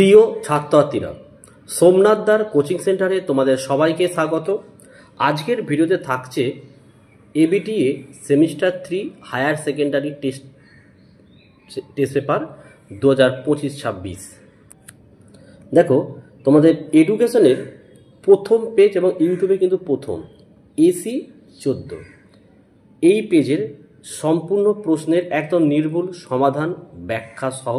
প্রিয় ছাত্রছাত্রীরা, সোমনাথদার কোচিং সেন্টারে তোমাদের সবাইকে স্বাগত। আজকের ভিডিওতে থাকছে ABTA semester 3 higher secondary test paper 2025-26। দেখো, তোমাদের এডুকেশনের প্রথম পেজ এবং ইউটিউবে কিন্তু প্রথম এসি 14 এই পেজের সম্পূর্ণ প্রশ্নের একদম নির্ভুল সমাধান ব্যাখ্যা সহ,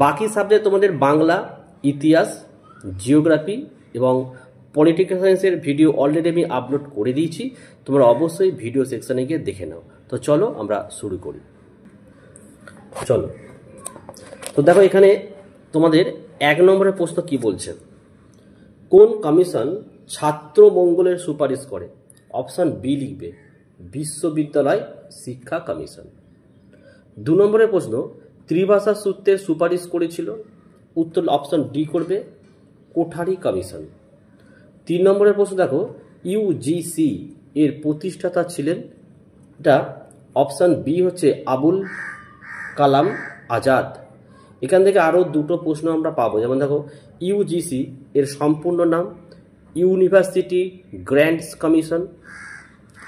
বাকি সাবজেক্ট তোমাদের বাংলা, ইতিহাস, জিওগ্রাফি এবং পলিটিক্যাল সায়েন্সের ভিডিও অলরেডি আমি আপলোড করে দিয়েছি। তোমরা অবশ্যই ভিডিও সেকশানে গিয়ে দেখে নাও। তো চলো আমরা শুরু করি। চলো, তো দেখো এখানে তোমাদের 1 নম্বরের প্রশ্ন কি বলছে, কোন কমিশন ছাত্র মঙ্গলের সুপারিশ করে? অপশান বি লিখবে, বিশ্ববিদ্যালয় শিক্ষা কমিশন। 2 নম্বরের প্রশ্ন, ত্রিভাষা সূত্রের সুপারিশ করেছিল? উত্তর অপশান ডি করবে, কোঠারি কমিশন। 3 নম্বরের প্রশ্ন দেখো, ইউজিসি এর প্রতিষ্ঠাতা ছিলেন? এটা অপশান বি হচ্ছে আবুল কালাম আজাদ। এখান থেকে আরও 2টো প্রশ্ন আমরা পাবো, যেমন দেখো ইউজিসি এর সম্পূর্ণ নাম ইউনিভার্সিটি গ্র্যান্টস কমিশন।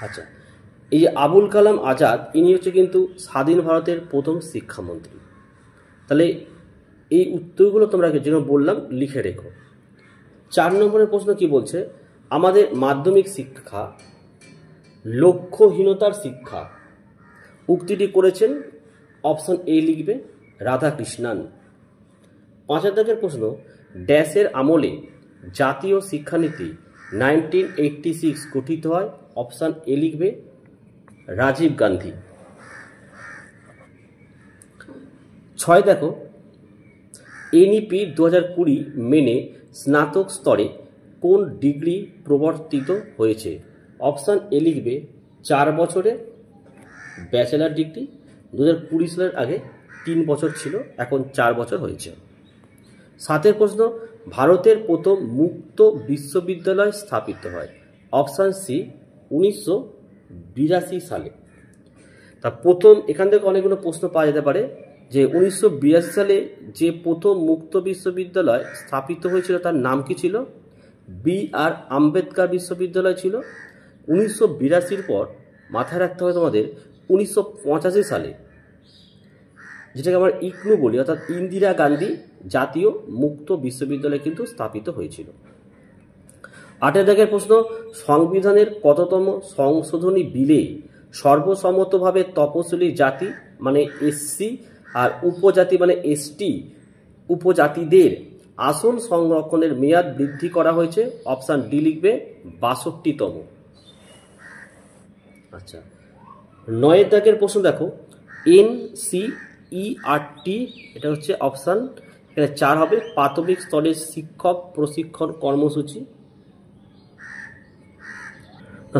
আচ্ছা, এই যে আবুল কালাম আজাদ, ইনি হচ্ছে কিন্তু স্বাধীন ভারতের প্রথম শিক্ষামন্ত্রী। তাহলে এই উত্তরগুলো তোমরা যেন বললাম লিখে রেখো। 4 নম্বরের প্রশ্ন কি বলছে, আমাদের মাধ্যমিক শিক্ষা লক্ষ্যহীনতার শিক্ষা উক্তিটি করেছেন? অপশন এ লিখবে, রাধাকৃষ্ণান। 5 দাগের প্রশ্ন, ড্যাশের আমলে জাতীয় শিক্ষানীতি 1986 গঠিত হয়? অপশান এ লিখবে, রাজীব গান্ধী। 6 দেখো, এনইপি 2020 মেনে স্নাতক স্তরে কোন ডিগ্রি প্রবর্তিত হয়েছে? অপশান এ লিখবে, 4 বছরে ব্যাচেলার ডিগ্রি। 2020 সালের আগে 3 বছর ছিল, এখন 4 বছর হয়েছে। 7 প্রশ্ন, ভারতের প্রথম মুক্ত বিশ্ববিদ্যালয় স্থাপিত হয়? অপশান সি, 1982 সালে। তা প্রথম, এখান থেকে অনেকগুলো প্রশ্ন পাওয়া যেতে পারে যে 1982 সালে যে প্রথম মুক্ত বিশ্ববিদ্যালয় স্থাপিত হয়েছিল তার নাম কি ছিল? বি.আর. আম্বেদকর বিশ্ববিদ্যালয় ছিল। 1982 পর মাথায় রাখতে হবে তোমাদের 1985 সালে, যেটাকে আমরা ইকনু বলি, অর্থাৎ ইন্দিরা গান্ধী জাতীয় মুক্ত বিশ্ববিদ্যালয় কিন্তু স্থাপিত হয়েছিল। 8 দাগের প্রশ্ন, সংবিধানের কততম সংশোধনী বিলে সর্বসম্মতভাবে তপশিলি জাতি মানে এসসি আর উপজাতি মানে এসটি উপজাতিদের আসন সংরক্ষণের মেয়াদ বৃদ্ধি করা হয়েছে? অপশান ডি লিখবে, 62তম। আচ্ছা, 9 দাগের প্রশ্ন দেখো, এনসিইআরটি, এটা হচ্ছে অপশান এখানে 4 হবে, প্রাথমিক স্তরের শিক্ষক প্রশিক্ষণ কর্মসূচি।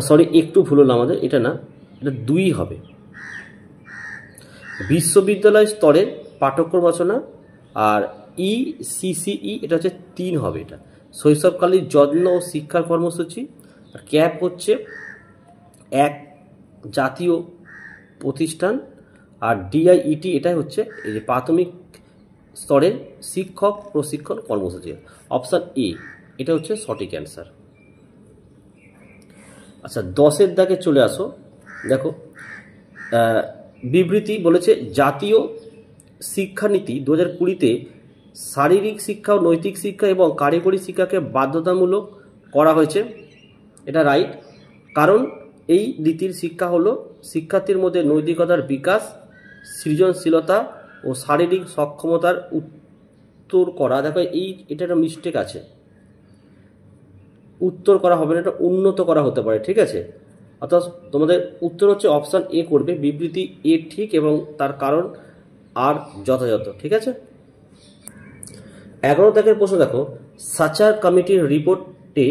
সরি, একটু ভুল হলো আমাদের, এটা না, এটা 2 হবে। বিশ্ববিদ্যালয় স্তরের পাঠ্যক্রম রচনা। আর ইসিসিই, এটা হচ্ছে 3 হবে, এটা শৈশবকালীন যত্ন ও শিক্ষার কর্মসূচি। আর ক্যাপ হচ্ছে এক জাতীয় প্রতিষ্ঠান। আর ডিআইইটি, এটাই হচ্ছে এই যে প্রাথমিক স্তরের শিক্ষক প্রশিক্ষণ কর্মসূচি। অপশান এ, এটা হচ্ছে সঠিক অ্যান্সার। আচ্ছা, 10 দাগে চলে আসো। দেখো, বিবৃতি বলেছে জাতীয় শিক্ষানীতি 2020-তে শারীরিক শিক্ষা ও নৈতিক শিক্ষা এবং কারিগরি শিক্ষাকে বাধ্যতামূলক করা হয়েছে। এটা রাইট, কারণ এই নীতির শিক্ষা হলো শিক্ষার্থীর মধ্যে নৈতিকতার বিকাশ, সৃজনশীলতা ও শারীরিক সক্ষমতার উত্তর করা। দেখো, এটা একটা মিস্টেক আছে, উত্তর করা হবে না, এটা উন্নত করা হতে পারে, ঠিক আছে? অর্থাৎ তোমাদের উত্তর হচ্ছে অপশান এ করবে, বিবৃতি এ ঠিক এবং তার কারণ আর যথাযথ, ঠিক আছে? 11 দাগের প্রশ্ন দেখো, সাচার কমিটির রিপোর্টে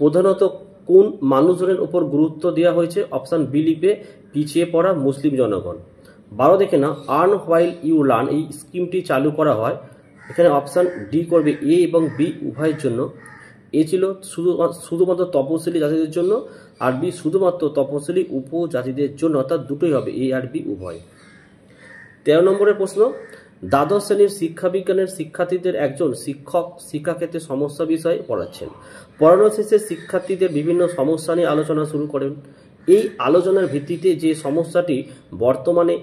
প্রধানত কোন মানুষজনের উপর গুরুত্ব দেওয়া হয়েছে? অপশান বি লিখবে, পিছিয়ে পড়া মুসলিম জনগণ। 12 দেখে না, আর্ন হোয়াইল ইউ লার্ন এই স্কিমটি চালু করা হয়? এখানে অপশান ডি করবে, এ এবং বি উভয়ের জন্য। এ ছিল শুধুমাত্র তপশিলি জাতিদের জন্য, আর বি শুধুমাত্র তপশিলি উপজাতিদের জন্য, অর্থাৎ দুটোই হবে, এ আর বি উভয়। 13 নম্বরের প্রশ্ন, দ্বাদশ শ্রেণীর শিক্ষাবিজ্ঞানের শিক্ষার্থীদের একজন শিক্ষক শিক্ষাক্ষেত্রে সমস্যা বিষয়ে পড়াচ্ছেন। পড়ানো শেষে শিক্ষার্থীদের বিভিন্ন সমস্যা নিয়ে আলোচনা শুরু করেন। এই আলোচনার ভিত্তিতে যে সমস্যাটি বর্তমানে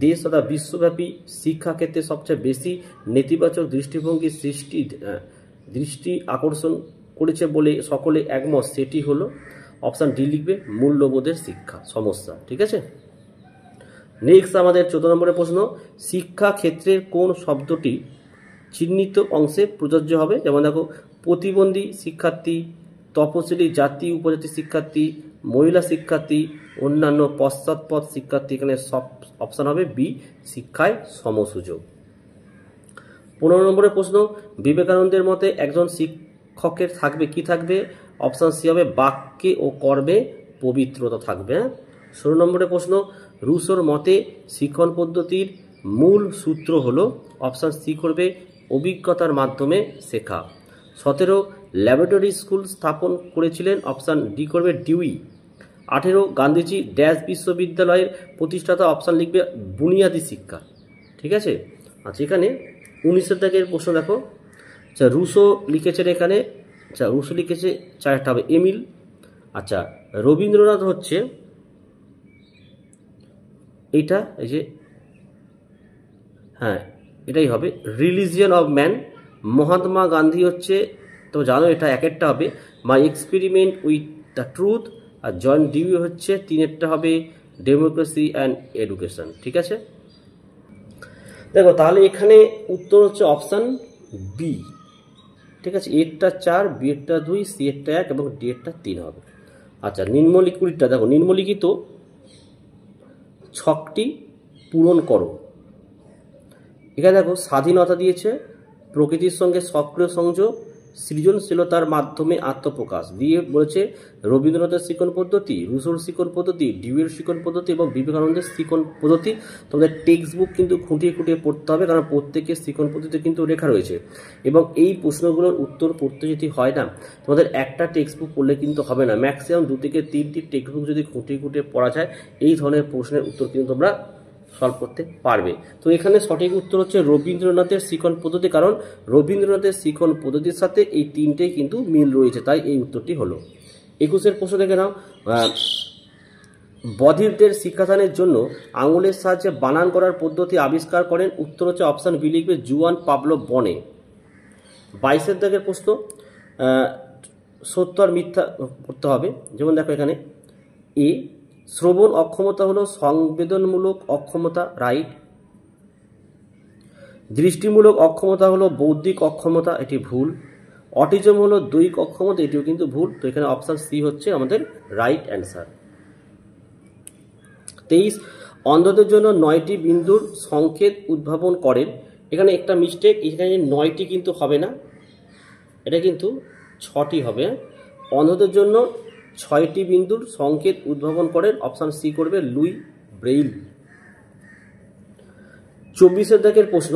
দেশ তথা বিশ্বব্যাপী শিক্ষাক্ষেত্রে সবচেয়ে বেশি নেতিবাচক দৃষ্টিভঙ্গি দৃষ্টি আকর্ষণ করেছে বলে সকলে একমত, সেটি হলো অপশান ডি লিখবে, মূল্যবোধের শিক্ষা সমস্যা। ঠিক আছে, নেক্সট আমাদের 14 নম্বরের প্রশ্ন, শিক্ষা ক্ষেত্রের কোন শব্দটি চিহ্নিত অংশে প্রযোজ্য হবে? যেমন দেখো, প্রতিবন্ধী শিক্ষার্থী, তপশিলি জাতি উপজাতি শিক্ষার্থী, মহিলা শিক্ষার্থী, অন্যান্য পশ্চাৎপদ শিক্ষার্থী। এখানে সব অপশান হবে বি, শিক্ষায় সমসুযোগ। 15 নম্বরের প্রশ্ন, বিবেকানন্দের মতে একজন শিক্ষকের থাকবে কি থাকবে? অপশান সি হবে বাক্যে ও কর্মে পবিত্রতা থাকবে। 16 নম্বরের প্রশ্ন, রুশোর মতে শিক্ষণ পদ্ধতির মূল সূত্র হলো অপশান সি করবে অভিজ্ঞতার মাধ্যমে শেখা। 17 ল্যাবরেটরি স্কুল স্থাপন করেছিলেন, অপশান ডি করবে ডিউই। 18 গান্ধীজি ড্যাশ বিশ্ববিদ্যালয়ের প্রতিষ্ঠাতা, অপশান লিখবে বুনিয়াদী শিক্ষা। ঠিক আছে, আচ্ছা এখানে 19 দাগের প্রশ্ন দেখো, আচ্ছা রুশো লিখেছেন এখানে, আচ্ছা রুশো লিখেছে চারটা হবে এমিল। আচ্ছা রবীন্দ্রনাথ হচ্ছে এইটা, এই যে হ্যাঁ এটাই হবে religion of man. Mahatma Gandhi হচ্ছে, তো জানো এটা একেরটা হবে my experiment with the truth. আর জন ডিউই হচ্ছে তিনেরটা হবে ডেমোক্রেসি অ্যান্ড এডুকেশন। ঠিক আছে, দেখো তাহলে এখানে উত্তর হচ্ছে অপশান বি। ঠিক আছে, এরটা 4, বি এরটা 2, সি এরটা 1 এবং ডি এরটা 3 হবে। আচ্ছা নিম্নলিখিতটা দেখো, নিম্নলিখিত ছকটি পূরণ করো। এখানে দেখো স্বাধীনতা দিয়েছে, প্রকৃতির সঙ্গে সক্রিয় সংযোগ, সৃজনশীলতার মাধ্যমে আত্মপ্রকাশ দিয়ে বলেছে রবীন্দ্রনাথের শিক্ষণ পদ্ধতি, রুশোর শিক্ষণ পদ্ধতি, ডিউয়ের শিক্ষণ পদ্ধতি এবং বিবেকানন্দের শিক্ষণ পদ্ধতি। তোমাদের টেক্সট বুক কিন্তু খুঁটিয়ে খুঁটিয়ে পড়তে হবে, কারণ প্রত্যেকের শিক্ষণ পদ্ধতি কিন্তু লেখা রয়েছে এবং এই প্রশ্নগুলোর উত্তর পড়তে যদি হয় না, তোমাদের একটা টেক্সট বুক পড়লে কিন্তু হবে না, ম্যাক্সিমাম 2 থেকে 3টি টেক্সট বুক যদি খুঁটিয়ে খুঁটিয়ে পড়া যায় এই ধরনের প্রশ্নের উত্তর কিন্তু তোমরা সলভ করতে পারবে। তো এখানে সঠিক উত্তর হচ্ছে রবীন্দ্রনাথের শিক্ষণ পদ্ধতি, কারণ রবীন্দ্রনাথের শিক্ষণ পদ্ধতির সাথে এই তিনটেই কিন্তু মিল রয়েছে, তাই এই উত্তরটি হলো। 21 প্রশ্ন দেখে নাও, বধিরদের শিক্ষাদানের জন্য আঙুলের সাহায্যে বানান করার পদ্ধতি আবিষ্কার করেন, উত্তর হচ্ছে অপশান বি লিখবে জুয়ান পাবলো বনে। 22 দাগের প্রশ্ন, সত্য আর মিথ্যা করতে হবে। যেমন দেখো এখানে এ শ্রবণ অক্ষমতা হলো সংবেদনমূলক অক্ষমতা, রাইট। দৃষ্টিমূলক অক্ষমতা হলো বৌদ্ধিক অক্ষমতা, এটি ভুল। অটিজম হলো দৈহিক অক্ষমতা, এটিও কিন্তু ভুল। তো এখানে অপশান সি হচ্ছে আমাদের রাইট অ্যান্সার। 23 অন্ধদের জন্য 9টি বিন্দুর সংকেত উদ্ভাবন করেন। এখানে একটা মিস্টেক, এখানে 9টি কিন্তু হবে না, এটা কিন্তু 6টি হবে। অন্ধদের জন্য 6টি বিন্দুর সংকেত উদ্ভাবন করেন, অপশান সি করবে লুই ব্রেইল। 24 দাগের প্রশ্ন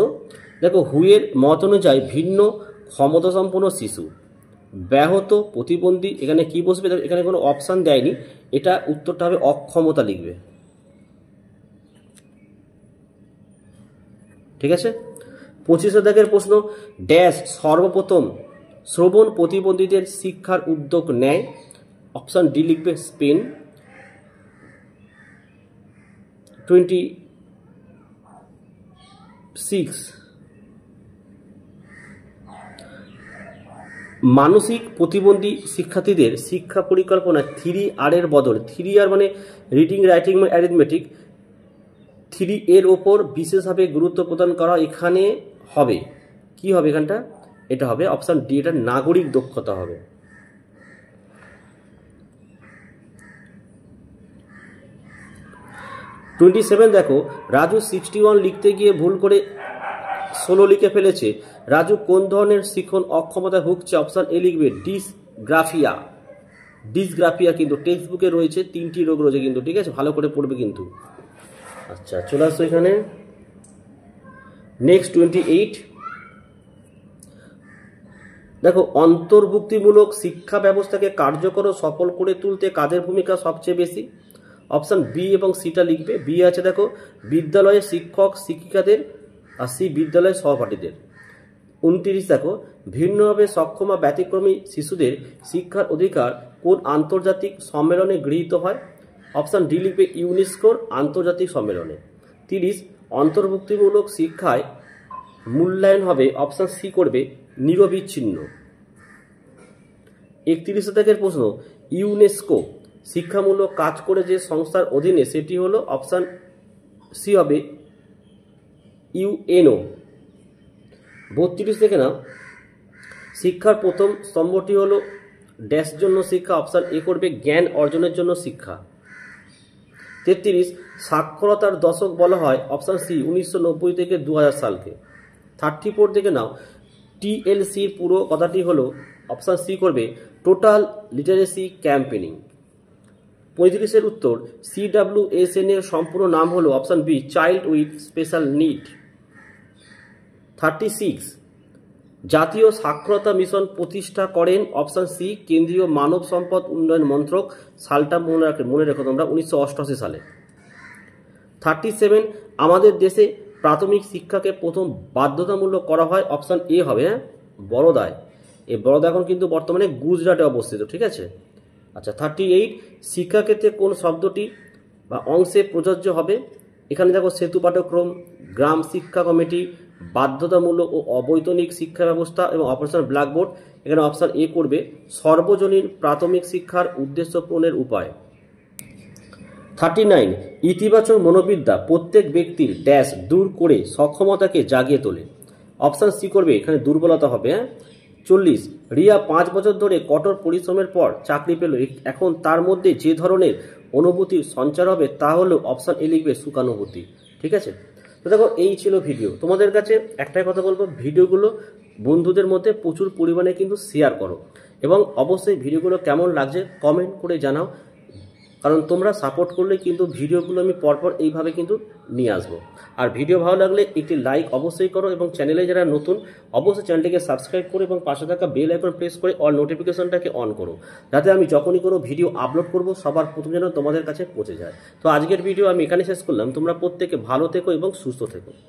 দেখো, হুয়ের মত অনুযায়ী ভিন্ন ক্ষমতা সম্পন্ন শিশু ব্যাহত প্রতিবন্ধী, এখানে কি বসবে? এখানে কোনো অপশান দেয়নি, এটা উত্তরটা হবে অক্ষমতা লিখবে। ঠিক আছে, 25 দাগের প্রশ্ন, ড্যাশ সর্বপ্রথম শ্রবণ প্রতিবন্ধীদের শিক্ষার উদ্যোগ নেয়, অপশান ডি লিখবে স্পেন। 26 মানসিক প্রতিবন্ধী শিক্ষার্থীদের শিক্ষা পরিকল্পনা 3R এর বদল, 3R মানে রিডিং রাইটিং অ্যারিথমেটিক, 3 এর ওপর বিশেষভাবে গুরুত্ব প্রদান করা। এখানে হবে কি হবে? এখানটা এটা হবে অপশান ডি, এটা নাগরিক দক্ষতা হবে। 27 দেখো, রাজু 61 লিখতে গিয়ে ভুল করে 16 লিখে ফেলেছে। রাজু কোন ধরনের শিক্ষণ অক্ষমতায় ভুগছে? অপশান এ লিখবে ডিসগ্রাফিয়া। ডিসগ্রাফিয়া কিন্তু টেক্সট বুকে রয়েছে, 3টি রোগ রয়েছে কিন্তু, ঠিক আছে, ভালো করে পড়বে কিন্তু। আচ্ছা চলে আসছো এখানে নেক্সট 28 দেখো, অন্তর্ভুক্তিমূলক শিক্ষা ব্যবস্থাকে কার্যকর ও সফল করে তুলতে কাদের ভূমিকা সবচেয়ে বেশি? অপশান বি এবং সিটা লিখবে। বি আছে দেখো, বিদ্যালয়ে শিক্ষক শিক্ষিকাদের আর সি বিদ্যালয়ের সহপাঠীদের। 29 দেখো, ভিন্নভাবে সক্ষম বা ব্যতিক্রমী শিশুদের শিক্ষার অধিকার কোন আন্তর্জাতিক সম্মেলনে গৃহীত হয়? অপশান ডি লিখবে ইউনেস্কোর আন্তর্জাতিক সম্মেলনে। 30, অন্তর্ভুক্তিমূলক শিক্ষায় মূল্যায়ন হবে, অপশান সি করবে নিরবিচ্ছিন্ন। 31 শতকের প্রশ্ন, ইউনেস্কো শিক্ষামূলক কাজ করে যে সংস্থার অধীনে, সেটি হলো অপশান সি হবে ইউএনও। 32 থেকে নাও, শিক্ষার প্রথম স্তম্ভটি হলো ড্যাশ জন্য শিক্ষা, অপশান এ করবে জ্ঞান অর্জনের জন্য শিক্ষা। 33, সাক্ষরতার দশক বলা হয়, অপশান সি 1990 থেকে 2000 সালকে। 34 থেকে নাও, টিএলসির পুরো কথাটি হলো, অপশান সি করবে টোটাল লিটারেসি ক্যাম্পেনিং। 35 উত্তর, CWSN এর সম্পূর্ণ নাম হলো, option B child with special need. 36, জাতীয় সাক্ষরতা মিশন প্রতিষ্ঠা করেন, অপশান সি কেন্দ্রীয় মানব সম্পদ উন্নয়ন মন্ত্রক। সালটা মনে রেখো তোমরা, 1988 সালে। 37, আমাদের দেশে প্রাথমিক শিক্ষাকে প্রথম বাধ্যতামূলক করা হয়, অপশান এ হবে বরোদায়। এই বরোদা এখন কিন্তু বর্তমানে গুজরাটে অবস্থিত, ঠিক আছে। আচ্ছা, 38, শিক্ষাক্ষেত্রে কোন শব্দটি বা অংশে প্রযোজ্য হবে? এখানে দেখো সেতু পাঠ্যক্রম, গ্রাম শিক্ষা কমিটি, বাধ্যতামূলক ও অবৈতনিক শিক্ষা ব্যবস্থা এবং অপারেশন ব্ল্যাকবোর্ড। এখানে অপশান এ করবে সর্বজনীন প্রাথমিক শিক্ষার উদ্দেশ্য পূরণের উপায়। 39, ইতিবাচক মনোবিদ্যা প্রত্যেক ব্যক্তির ড্যাশ দূর করে সক্ষমতাকে জাগিয়ে তোলে, অপশান সি করবে এখানে দুর্বলতা হবে। 40, রিয়া 5 বছর ধরে কঠোর পরিশ্রমের পর চাকরি পেল, এখন তার মধ্যে যে ধরনের অনুভূতির সঞ্চার হবে তা হলো, অপশান এ লিখবে সুখানুভূতি। ঠিক আছে, তো দেখো এই ছিল ভিডিও। তোমাদের কাছে একটাই কথা বলবো, ভিডিওগুলো বন্ধুদের মধ্যে প্রচুর পরিমাণে কিন্তু শেয়ার করো, এবং অবশ্যই ভিডিওগুলো কেমন লাগছে কমেন্ট করে জানাও, কারণ তোমরা সাপোর্ট করলে কিন্তু ভিডিওগুলো আমি পরপর এইভাবে কিন্তু নিয়ে আসবো। আর ভিডিও ভালো লাগলে একটি লাইক অবশ্যই করো, এবং চ্যানেলে যারা নতুন অবশ্যই চ্যানেলটিকে সাবস্ক্রাইব করো এবং পাশে থাকা বেল আইকন প্রেস করে অল নোটিফিকেশনটাকে অন করো, যাতে আমি যখনই কোনো ভিডিও আপলোড করব সবার প্রথম যেন তোমাদের কাছে পৌঁছে যায়। তো আজকের ভিডিও আমি এখানে শেষ করলাম। তোমরা প্রত্যেকে ভালো থেকো এবং সুস্থ থেকো।